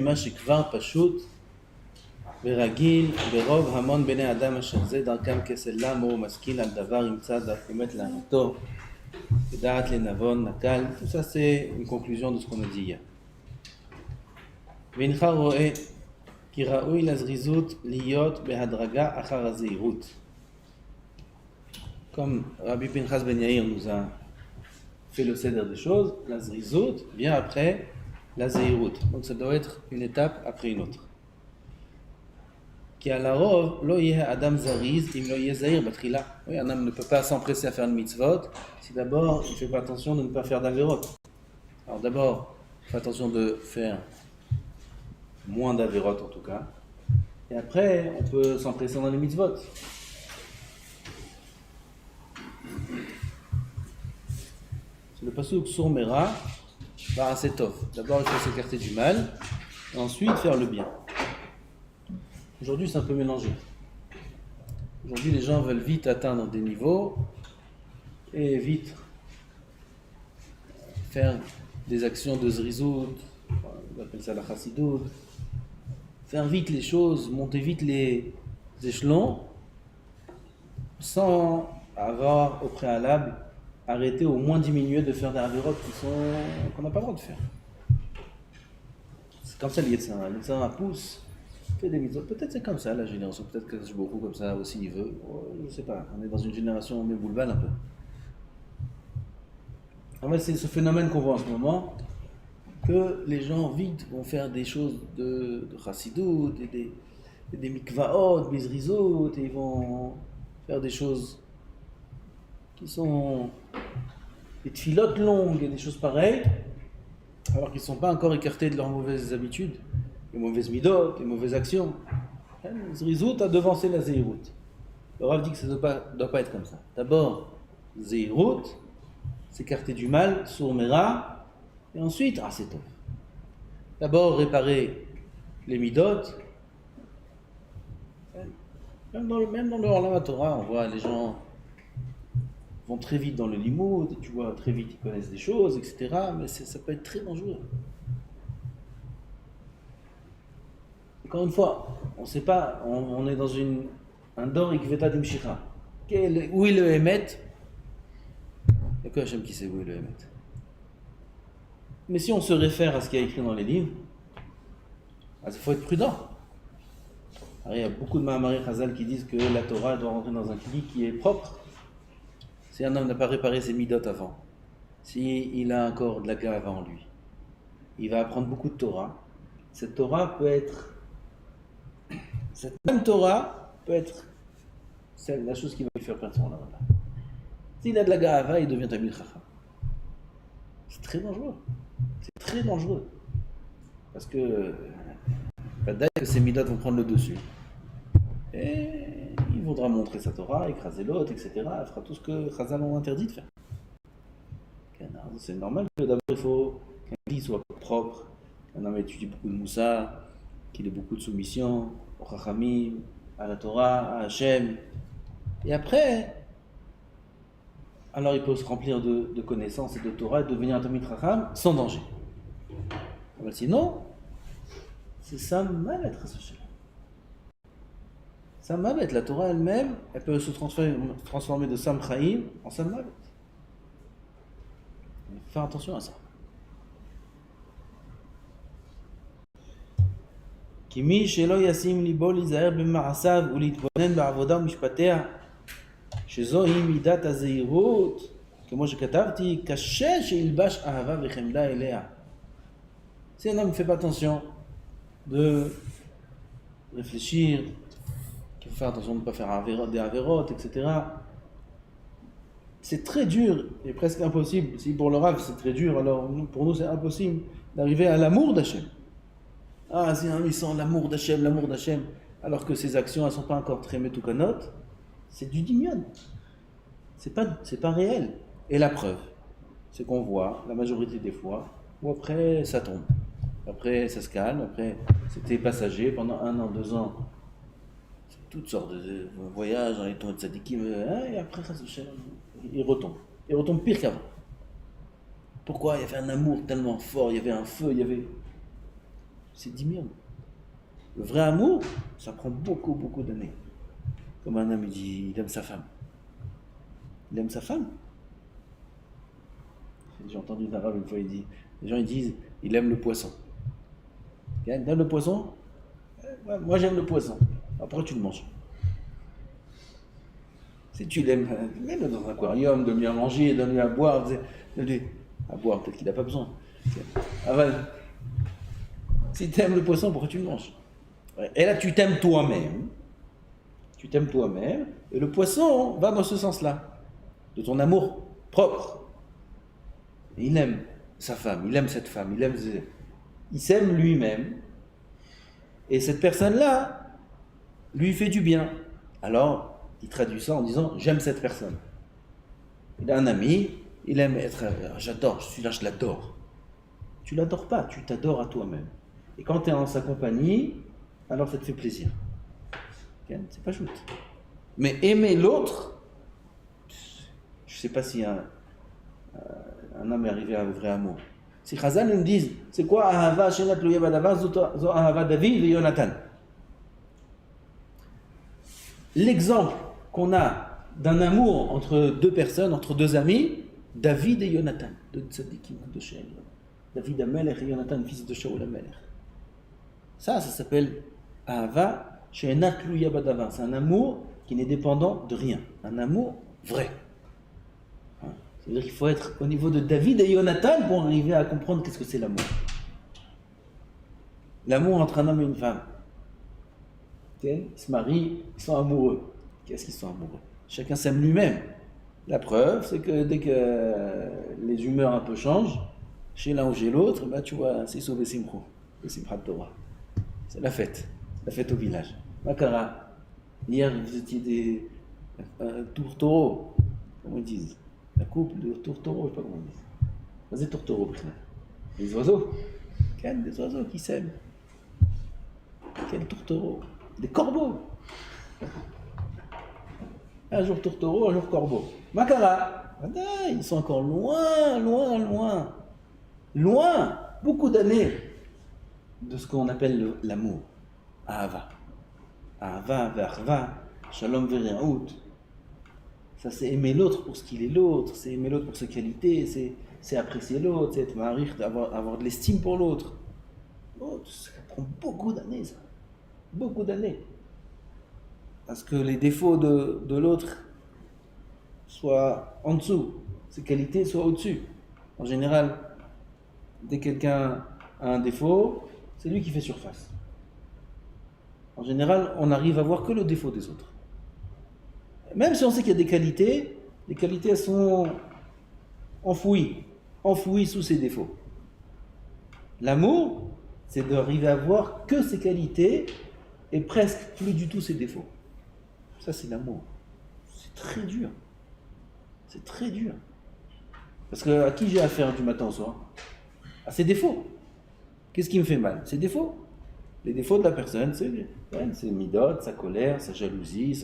מה שכבר פשוט ורגיל ברוב המון בני אדם אשר זה דרכם כסלם הוא משכיל על דבר ימצא דף אמת לענתו ודעת לנבון נקל. Tout ça c'est une conclusion de ce qu'on a dit hier. ואינך רואה כי ראוי לזריזות להיות בהדרגה אחר הזהירות. Comme Rabbi Pinchas Ben Yair nous a fait le céder des choses, la zrizout vient après la zéhirout. Donc ça doit être une étape après une autre. Qui à la rove, lo yeh adam zariz, im lo yeh zahir batchila. Oui, un homme ne peut pas s'empresser à faire une mitzvot si d'abord il ne fait pas attention de ne pas faire d'averot. Alors d'abord, il fait attention de faire moins d'averot en tout cas. Et après, on peut s'empresser dans les mitzvot. C'est le pasuk sur Mera, Barasetov. D'abord, il faut s'écarter du mal, et ensuite faire le bien. Aujourd'hui, c'est un peu mélangé. Aujourd'hui, les gens veulent vite atteindre des niveaux et vite faire des actions de zrizout, on appelle ça la chassidout, faire vite les choses, monter vite les échelons, sans avoir au préalable arrêté au moins diminuer de faire des avérotes qu'on n'a pas le droit de faire. C'est comme ça le Yetzirah pousse, fait des mitzvot. Peut-être c'est comme ça la génération, peut-être que je beaucoup comme ça aussi il veut, je ne sais pas, on est dans une génération où on met boulevard un peu. En fait, c'est ce phénomène qu'on voit en ce moment, que les gens vite vont faire des choses de chassidout, des mikvaot, des zrizot, et ils vont faire des choses qui sont des tfilotes longues et des choses pareilles, alors qu'ils ne sont pas encore écartés de leurs mauvaises habitudes, les mauvaises midot, les mauvaises actions. Le zrizout a devancé la zéhirout. Le Rav dit que ça ne doit pas être comme ça. D'abord, zéhirout, s'écarter du mal, sur Mera, et ensuite, c'est top. D'abord, réparer les midot. Même dans le Orlam Torah, on voit les gens vont très vite dans le limoud, tu vois, très vite ils connaissent des choses, etc. Mais ça peut être très dangereux. Encore une fois, on ne sait pas, on est dans un dor ikveta dimshira. Où est le Emet? Il n'y a que Hachem qui sait où est le Emet. Mais si on se réfère à ce qu'il y a écrit dans les livres, il faut être prudent. Alors, il y a beaucoup de Mahamari Chazal qui disent que la Torah doit rentrer dans un kli qui est propre. Si un homme n'a pas réparé ses midot avant, s'il a encore de la gave en lui, il va apprendre beaucoup de Torah. Cette même Torah peut être la chose qui va lui faire perdre son âme. S'il a de la gave, il devient Tamil Chacham. C'est très dangereux. C'est très dangereux. Parce que d'ailleurs ces midot vont prendre le dessus. Et il voudra montrer sa Torah, écraser l'autre, etc. Elle fera tout ce que Chazal ont interdit de faire. C'est normal que d'abord il faut qu'un lit soit propre, qu'un homme étudie beaucoup de Moussa, qu'il ait beaucoup de soumission au Chachamim, à la Torah, à Hachem. Et après, alors il peut se remplir de connaissances et de Torah et devenir un Talmid Chacham sans danger. Mais sinon, c'est ça mal être associé. Sam Mavet, la Torah elle-même, elle peut se transformer de Sam Chaim en Sam Mavet. Il faut faire attention à ça. כי מי שלא ישים ליבו להיזהר במעשיו ולהתבונן בעבודה ומשפטיה, שזוהי מידת הזהירות, כמו שכתבתי, קשה שילבש אהבה וחמדה אליה. Si un homme ne fait pas attention de réfléchir, qu'il faut faire attention de ne pas faire des avérotes, etc. C'est très dur et presque impossible. Si pour le Rav c'est très dur, alors pour nous c'est impossible d'arriver à l'amour d'Hachem. Si un homme il sent l'amour d'Hachem, alors que ses actions elles ne sont pas encore très métoukanot, c'est du dimion. C'est pas réel. Et la preuve, c'est qu'on voit la majorité des fois où après ça tombe. Après ça se calme, après c'était passager pendant 1 an, 2 ans. Toutes sortes de voyages dans les tours de tzadikim, et après il retombe. Il retombe pire qu'avant. Pourquoi? Il y avait un amour tellement fort, il y avait un feu, il y avait... C'est 10 millions. Le vrai amour, ça prend beaucoup, beaucoup d'années. Comme un homme, il dit, il aime sa femme. Il aime sa femme. J'ai entendu un arabe une fois, il dit, les gens ils disent, il aime le poisson. Il aime le poisson? Moi j'aime le poisson. Après tu le manges. Si tu l'aimes, mets-le dans un aquarium, donne-lui à manger, donne-lui à boire. Donne-lui à boire, peut-être qu'il n'a pas besoin. Si tu aimes le poisson, pourquoi tu le manges? Et là tu t'aimes toi-même. Tu t'aimes toi-même. Et le poisson va dans ce sens-là. De ton amour propre. Il aime sa femme, il aime cette femme, il s'aime lui-même. Et cette personne-là lui fait du bien. Alors, il traduit ça en disant « j'aime cette personne ». Il a un ami, il aime être « j'adore, celui-là je l'adore ». Tu ne l'adores pas, tu t'adores à toi-même. Et quand tu es en sa compagnie, alors ça te fait plaisir. C'est pas chouette. Mais aimer l'autre, je ne sais pas si un homme est arrivé à un vrai amour. Si Chazal nous disent, c'est quoi Ahava Shenat Tluya Badavar, zo Ahava David et Yonatan. L'exemple qu'on a d'un amour entre deux personnes, entre deux amis, David et Yonatan, deux tzadikim de Shem. David Amelech et Yonatan, fils de Shaul Amelech. Ça s'appelle Ahava Shenat Tluya Badavar. C'est un amour qui n'est dépendant de rien. Un amour vrai. C'est-à-dire qu'il faut être au niveau de David et Yonatan pour arriver à comprendre qu'est-ce que c'est l'amour. L'amour entre un homme et une femme. Ils se marient, ils sont amoureux. Qu'est-ce qu'ils sont amoureux? Chacun s'aime lui-même. La preuve, c'est que dès que les humeurs un peu changent, chez l'un ou chez l'autre, bah, tu vois, c'est sauvé Simcho, le Simchat Torah. C'est la fête au village. Makara, hier vous étiez des tourtereaux, comment ils disent? La couple de tourtereaux, je ne sais pas comment on dit. C'est tourtereaux, les oiseaux. Quels des oiseaux qui s'aiment. Quels tourtereaux? Des corbeaux. Un jour tourtereau, un jour corbeau. Makara. Ils sont encore loin, loin, loin. Loin, beaucoup d'années de ce qu'on appelle l'amour. Ahava. Ahava, Verva, Shalom Veriaout. Ça, c'est aimer l'autre pour ce qu'il est l'autre, c'est aimer l'autre pour ses qualités, c'est apprécier l'autre, c'est être marich, avoir de l'estime pour l'autre. Oh, ça prend beaucoup d'années, ça. Beaucoup d'années. Parce que les défauts de l'autre soient en dessous, ses qualités soient au-dessus. En général, dès que quelqu'un a un défaut, c'est lui qui fait surface. En général, on n'arrive à voir que le défaut des autres. Même si on sait qu'il y a des qualités, les qualités elles sont enfouies sous ses défauts. L'amour, c'est d'arriver à voir que ses qualités et presque plus du tout ses défauts. Ça, c'est l'amour. C'est très dur. C'est très dur. Parce que à qui j'ai affaire du matin au soir? À ses défauts. Qu'est-ce qui me fait mal? Ses défauts. Les défauts de la personne, c'est midot, sa colère, sa jalousie,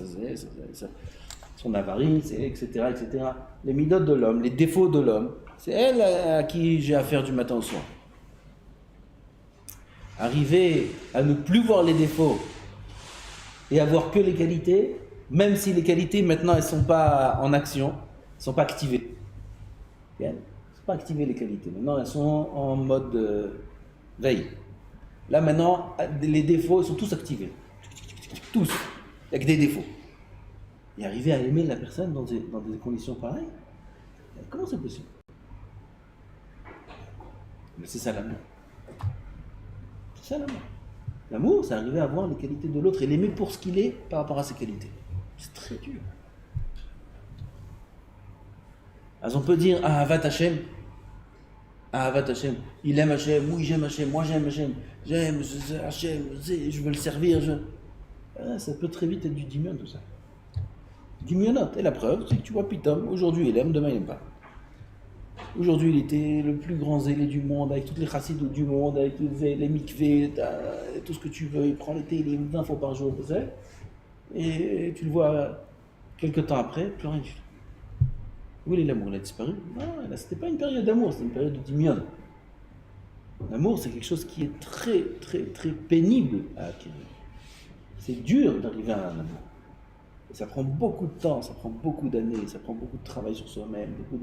son avarice, etc., etc. Les midot de l'homme, les défauts de l'homme, c'est elle à qui j'ai affaire du matin au soir. Arriver à ne plus voir les défauts et à voir que les qualités, même si les qualités maintenant elles ne sont pas en action, elles ne sont pas activées. Elles ne sont pas activées les qualités, maintenant elles sont en mode veille. Là maintenant, les défauts sont tous activés. Tous. Avec des défauts. Et arriver à aimer la personne dans des conditions pareilles, comment c'est possible? Mais c'est ça l'amour. C'est ça l'amour. L'amour, c'est arriver à voir les qualités de l'autre et l'aimer pour ce qu'il est par rapport à ses qualités. C'est très dur. Alors on peut dire Ahavat Hashem. Ahavat Hashem. Il aime Hashem, oui j'aime Hashem, moi j'aime Hashem. J'aime Hashem, je veux le servir. Ça peut très vite être du dimion tout ça. Dimionot. Et la preuve, c'est que tu vois Pitom, aujourd'hui il aime, demain il n'aime pas. Aujourd'hui il était le plus grand zélé du monde, avec toutes les chassides du monde, avec les mikvés, tout ce que tu veux. Il prend les télim 20 fois par jour, et tu le vois quelques temps après, plus rien du tout. Où est l'amour? Il a disparu? Non, c'était pas une période d'amour, c'était une période de dimion. L'amour, c'est quelque chose qui est très, très, très pénible à acquérir. C'est dur d'arriver à un amour. Et ça prend beaucoup de temps, ça prend beaucoup d'années, ça prend beaucoup de travail sur soi-même, beaucoup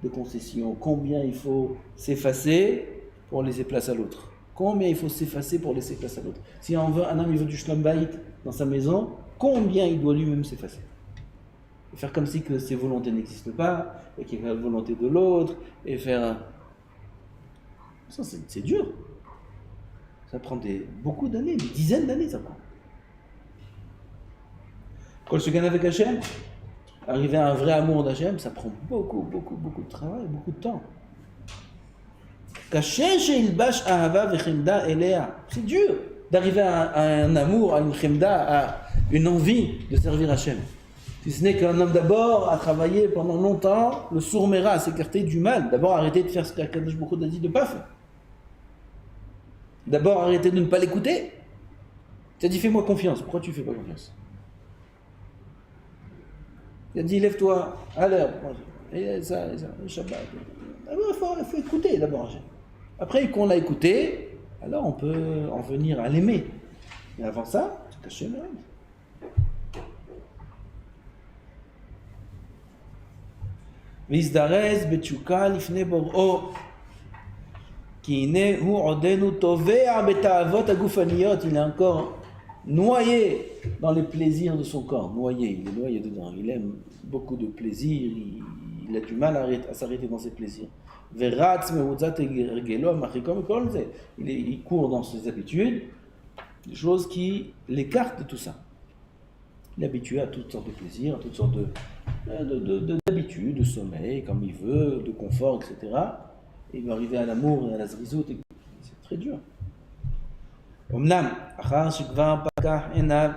de concessions. Combien il faut s'effacer pour laisser place à l'autre? Combien il faut s'effacer pour laisser place à l'autre? Si un homme il veut du shlom bayit dans sa maison, combien il doit lui-même s'effacer? Et faire comme si que ses volontés n'existent pas, et qu'il y a la volonté de l'autre, et faire... Ça, c'est dur. Ça prend beaucoup d'années, des dizaines d'années, ça prend. Quand je gagne avec Hachem, arriver à un vrai amour d'Hachem, ça prend beaucoup, beaucoup, beaucoup de travail, beaucoup de temps. C'est dur d'arriver à un amour, à une chemda, à une envie de servir Hachem. Si ce n'est qu'un homme d'abord a travaillé pendant longtemps, le sourmera, à s'écarter du mal. D'abord arrêter de faire ce qu'Akadosh Baruch Hu a dit de ne pas faire. D'abord arrêter de ne pas l'écouter. Tu as dit fais-moi confiance. Pourquoi tu ne fais pas confiance? Il a dit lève-toi à l'heure. Et ça, le Shabbat. Il faut écouter d'abord. Après qu'on l'a écouté, alors on peut en venir à l'aimer. Mais avant ça, c'est caché le rêve. Vizdarez betchuka lifne bor'o ki hine hu odenu tovea beta'avot agufaniot. Il est encore noyé dans les plaisirs de son corps. Noyé, il est noyé dedans. Il aime beaucoup de plaisirs. Il a du mal à s'arrêter dans ses plaisirs. Veratz mehuzat ergelo machikom kol ze. Il court dans ses habitudes, des choses qui l'écartent de tout ça. Il est habitué à toutes sortes de plaisirs, à toutes sortes d'habitudes, de sommeil, comme il veut, de confort, etc. Et il va arriver à l'amour et à la zrizout, c'est très dur. Omnam, achar shekvar pakach enav,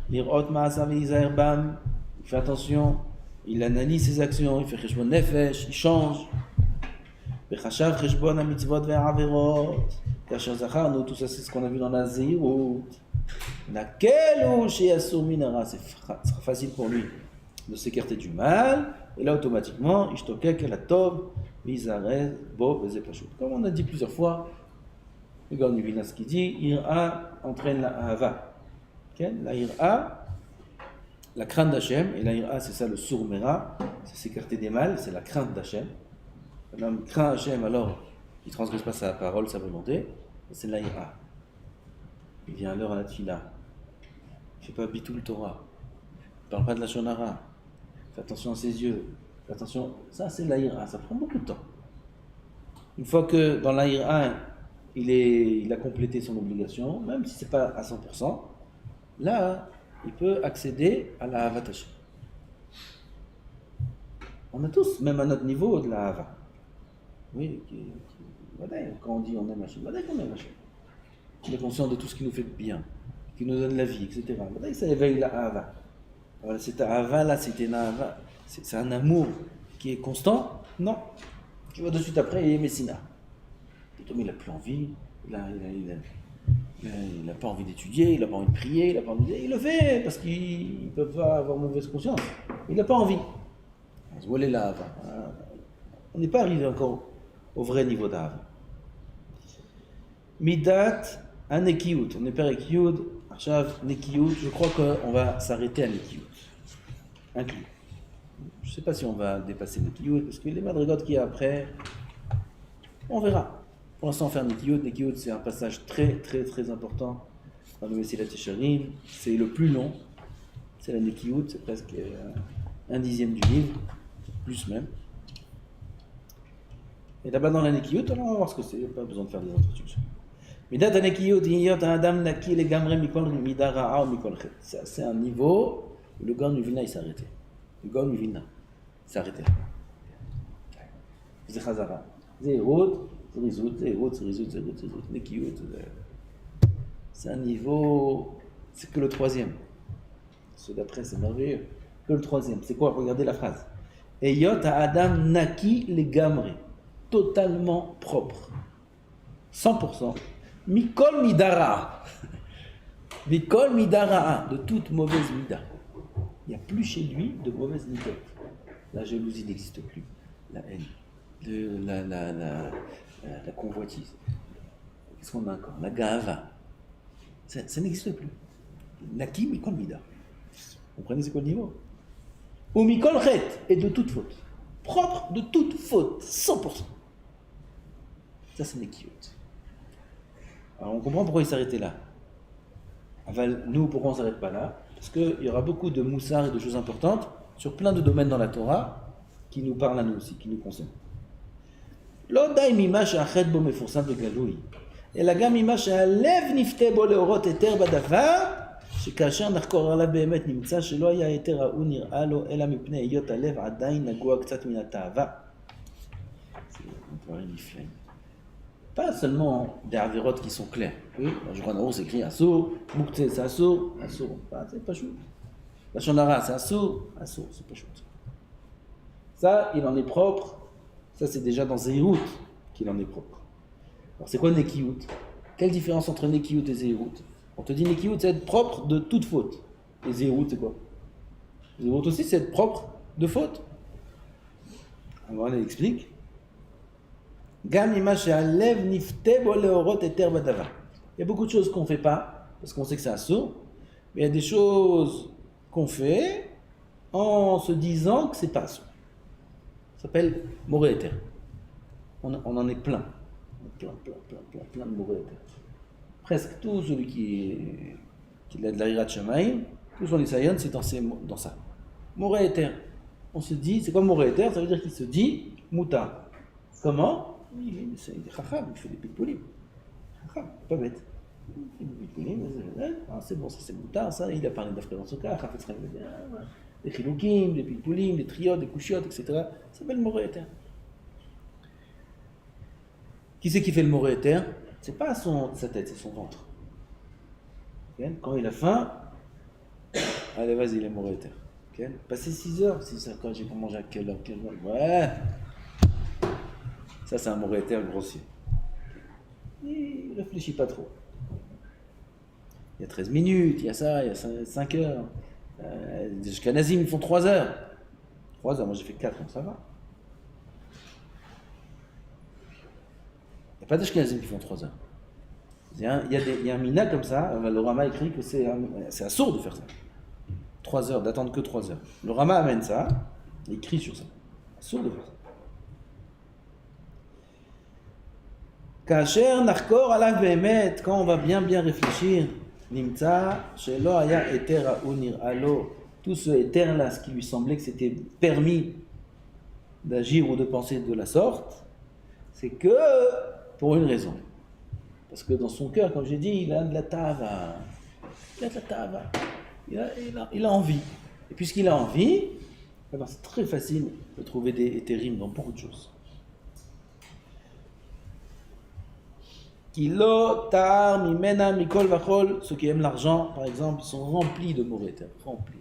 lirot ma'asav v'yizaher bam. Il fait attention, il analyse ses actions, il fait cheshbon nefesh, il change. V'chashav cheshbon hamitzvot ve'averot. Kasher zacharnu, tout ça c'est ce qu'on a vu dans la zirut. C'est sera facile pour lui de s'écarter du mal, et là automatiquement, comme on a dit plusieurs fois, le Gaon du Vilna qui dit, Ira entraîne la Ahava. La Ira, la crainte d'Hachem, et la Ira c'est ça le sourmera, c'est s'écarter des mal, c'est la crainte d'Hachem. L'homme craint Hachem, alors il ne transgresse pas sa parole, sa volonté, c'est la Ira. Il vient à l'heure à la tfila. Il ne fait pas bitul Torah. Il ne parle pas de la shonara. Fais attention à ses yeux. Fais attention. Ça, c'est l'Aïra. Ça prend beaucoup de temps. Une fois que dans l'Aïra, il a complété son obligation, même si ce n'est pas à 100%, là, il peut accéder à la Havat Hashem. On a tous, même à notre niveau, de la Hava. Oui, quand on dit on aime Hashem, qu'on aime Hashem. On est conscient de tout ce qui nous fait bien, qui nous donne la vie, etc. Ça éveille la Hava. Voilà, cette Hava là, c'est un amour qui est constant? Non. Tu vois de suite après, il est Messina. Il n'a plus envie, il n'a pas envie d'étudier, il n'a pas envie de prier, il le fait parce qu'il ne peut pas avoir mauvaise conscience. Il n'a pas envie. Voilà la Hava. On n'est pas arrivé encore au vrai niveau d'Hava. Midat à Nekiyut. On est père Nekiyut. Achav Nekiyut. Je crois qu'on va s'arrêter à Nekiyut. Inclus. Je ne sais pas si on va dépasser Nekiyut, parce que les madrigotes qu'il y a après, on verra. Pour l'instant, faire Nekiyut. Nekiyut, c'est un passage très, très, très important dans le Messilat Yesharim. C'est le plus long. C'est la Nekiyut. C'est presque un dixième du livre. Plus même. Et là-bas dans la Nekiyut, alors on va voir ce que c'est. Il n'y a pas besoin de faire des introductions. Midat Nekiyut, Adam Naki, les Gamre, Mikol, Midara, Mikol, c'est un niveau où le Gaon du Vilna il s'est arrêté. Le Gaon du Vilna s'est arrêté. C'est Chazara. Zérout, Nekiyut. C'est un niveau. C'est que le troisième. Ceux d'après, c'est merveilleux. Que le troisième. C'est quoi? Regardez la phrase. Eyot Adam Naki, les Gamre. Totalement propre. 100%. Mikol midara. Mikol midara. De toute mauvaise mida. Il n'y a plus chez lui de mauvaise midot. La jalousie n'existe plus. La haine. La convoitise. Qu'est-ce qu'on a encore? La Gahava. Ça n'existe plus. Naki Mikol Mida. Vous comprenez c'est quoi le niveau? Ou Mikol Chet, et de toute faute. Propre de toute faute, 100%. Ça, c'est Nekiyut. Alors on comprend pourquoi il s'arrêtait là. Nous, pourquoi on ne s'arrête pas là? Parce qu'il y aura beaucoup de moussard et de choses importantes sur plein de domaines dans la Torah qui nous parlent à nous aussi, qui nous concernent. L'odai mima she'achet bo meforsam begalui. אלא גם ממה שהלב נפתה בו לאורות היתר בדבר, שכאשר נחקור עליו באמת נמצא שלא היה היתר ההוא נראה לו, אלא מפני היות הלב עדיין נגוע קצת מן התאווה. Pas seulement des avérotes qui sont claires. Oui, dans le Journal c'est écrit Assour, Mouktsé c'est Assour, Assour, c'est pas chou. La Shonara c'est Assour, Assour, c'est pas chou. Ça, il en est propre. Ça, c'est déjà dans Zéhirut qu'il en est propre. Alors, c'est quoi Nekiyut? Quelle différence entre Nekiyut et Zéhirut? On te dit Nekiyut, c'est être propre de toute faute. Et Zéhirut, c'est quoi? Zéhirut aussi, c'est être propre de faute. Alors, on explique. Il y a beaucoup de choses qu'on ne fait pas, parce qu'on sait que c'est assourd, mais il y a des choses qu'on fait en se disant que c'est pas assourd. Ça s'appelle Moré Éter. On en est plein. Plein de Moré Éter. Presque tout celui qui a de la Hirat Shamaïm, tout son Isayon, c'est dans ça. Moré Éter. On se dit, c'est quoi Moré Éter? Ça veut dire qu'il se dit Mouta. Comment? Il est chacham, il fait des pitpoulim. Chacham, pas bête. Il fait des pitpoulim, c'est bon, ça c'est Mouta, ça, il a parlé d'Afka dans ce cas, des chiloukim, des pitpoulim, des triotes, des couchiotes, etc. Ça s'appelle Moré Éter. Qui c'est qui fait le Moré Éter? C'est pas sa tête, c'est son ventre. Okay? Quand il a faim, allez vas-y, il est Moré Éter. Okay? Passer 6 heures, quand j'ai pas mangé à quelle heure? Ouais! Ça, c'est un Moré Éter grossier. Il ne réfléchit pas trop. Il y a 13 minutes, il y a ça, il y a 5 heures. Les Ashkenazim, ils font 3 heures. 3 heures, moi j'ai fait 4, donc ça va. Il n'y a pas d'Ashkenazim qui font 3 heures. Il y a un mina comme ça, le Rama écrit que c'est assourd de faire ça. 3 heures, d'attendre que 3 heures. Le Rama amène ça, il écrit sur ça. Assourd de faire ça. Kacher narkor alav behemet, quand on va bien réfléchir, nimtza shelo haya eter haunir alo, tout ce éter là, ce qui lui semblait que c'était permis d'agir ou de penser de la sorte, c'est que pour une raison. Parce que dans son cœur, comme j'ai dit, il a de la tava. Il a envie. Et puisqu'il a envie, alors c'est très facile de trouver des étérim dans beaucoup de choses. Kilo, tar, mimena, mikol, vachol, ceux qui aiment l'argent, par exemple, sont remplis de Moré Éter. Remplis.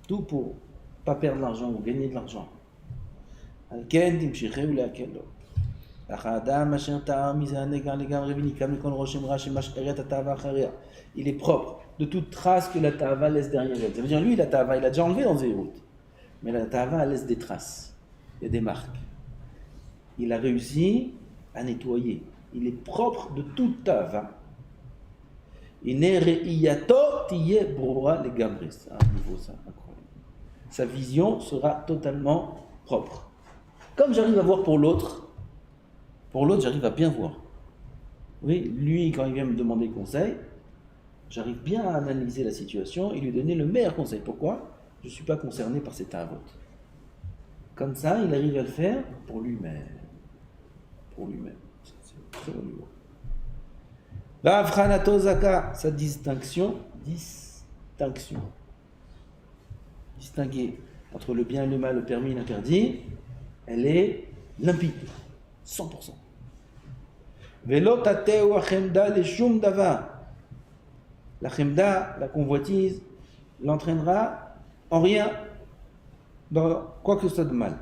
Tout pour pas perdre l'argent ou gagner de l'argent. Alken, timshireh ou leakello. Il est propre de toute trace que la ta'ava laisse derrière elle. Ça veut dire, lui, la ta'ava, il a déjà enlevé dans Zéhirut. Mais la ta'ava, elle laisse des traces. Il y a des marques. Il a réussi à nettoyer. Il est propre de toute ta'ava. C'est un niveau, ça, incroyable. Sa vision sera totalement propre. Comme j'arrive à voir pour l'autre, j'arrive à bien voir. Oui, lui, quand il vient me demander conseil, j'arrive bien à analyser la situation et lui donner le meilleur conseil. Pourquoi? Je ne suis pas concerné par cette ta'avot. Comme ça, il arrive à le faire pour lui-même. C'est très bon niveau. Va'avchanato zaka, sa distinction. Distinguer entre le bien et le mal, le permis et l'interdit, elle est limpide, 100%. Velo tateu achemda leshum davar. La chemda, la convoitise, l'entraînera en rien, dans quoi que ce soit de mal.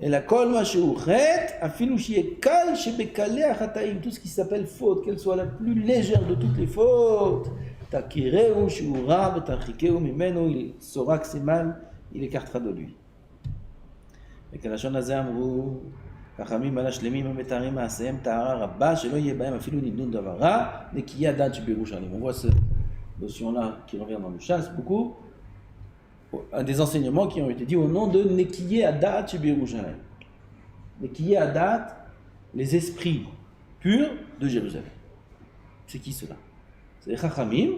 Et la kol ma sheuchet, afilu shiekal shebekale achataim, tout ce qui s'appelle faute, qu'elle soit la plus légère de toutes les fautes, takireu sheura vetachikeu mimeno, il saura que c'est mal, il écartera de lui. Et que la shon hazeh amrou, חכמים על השלמים המתארים מעשיהם טהרה רבה שלא יהיה בהם אפילו נדנוד דבר רע, נקיי הדעת שבירושלים. On voit cette notion-là qui revient dans le chasse beaucoup, des enseignements qui ont été dit au nom de Nekiye Adat Shebirushalayim. Nekiye Adat, les esprits purs de Jérusalem. C'est qui cela? C'est les Chachamim.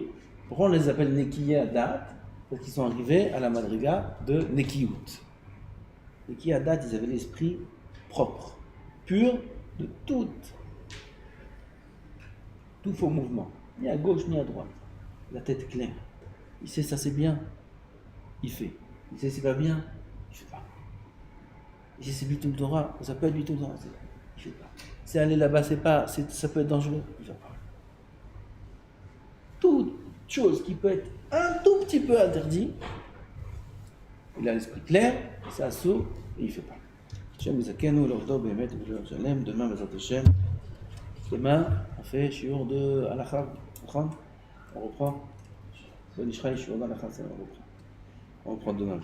Pourquoi on les appelle Nekiye Adat? Parce qu'ils sont arrivés à la madriga de Nekiyut. Nekiye Adat, ils avaient l'esprit propre, pur de tout faux mouvement, ni à gauche ni à droite. La tête claire. Il sait ça c'est bien, il fait. Il sait c'est pas bien, il fait pas. Il sait c'est Bitul Torah, ça peut être Bitul Torah, il fait pas. C'est aller là-bas, ça peut être dangereux, il fait pas. Toute chose qui peut être un tout petit peu interdit, il a l'esprit clair, ça s'ouvre et il fait pas. Hashem Yizakenu, l'Ordo, Behemet, Jérusalem, demain, Bezat Hashem. Demain, on fait shiur de Halakha, on reprend. Bon Ishraï, shiur d'Halakha, on reprend. On reprend demain,